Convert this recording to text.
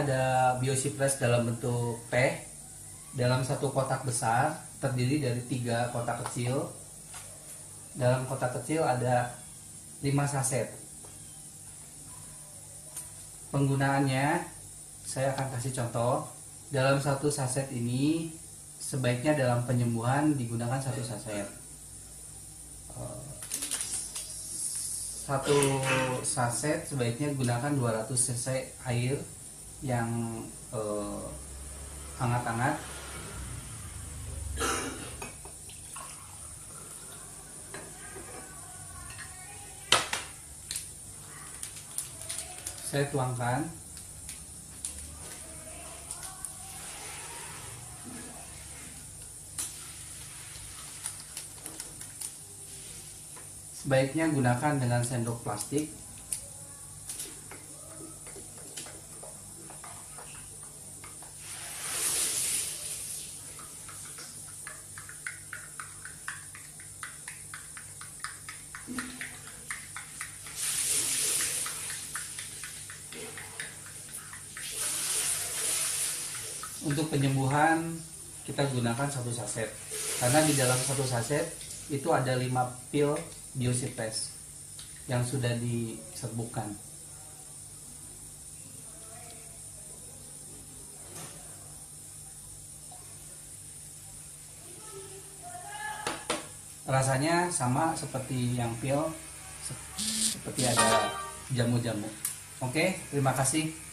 ada Biosipres dalam bentuk teh dalam satu kotak besar, terdiri dari 3 kotak kecil. Dalam kotak kecil ada 5 saset. Penggunaannya saya akan kasih contoh. Dalam satu saset ini sebaiknya dalam penyembuhan digunakan 1 saset. Satu saset sebaiknya gunakan 200 cc air yang hangat-hangat. Saya tuangkan. Sebaiknya gunakan dengan sendok plastik. Untuk penyembuhan kita gunakan 1 saset, karena di dalam 1 saset itu ada 5 pil Biosipres yang sudah diserbukkan. Rasanya sama seperti yang pil, seperti ada jamu-jamu. Oke, terima kasih.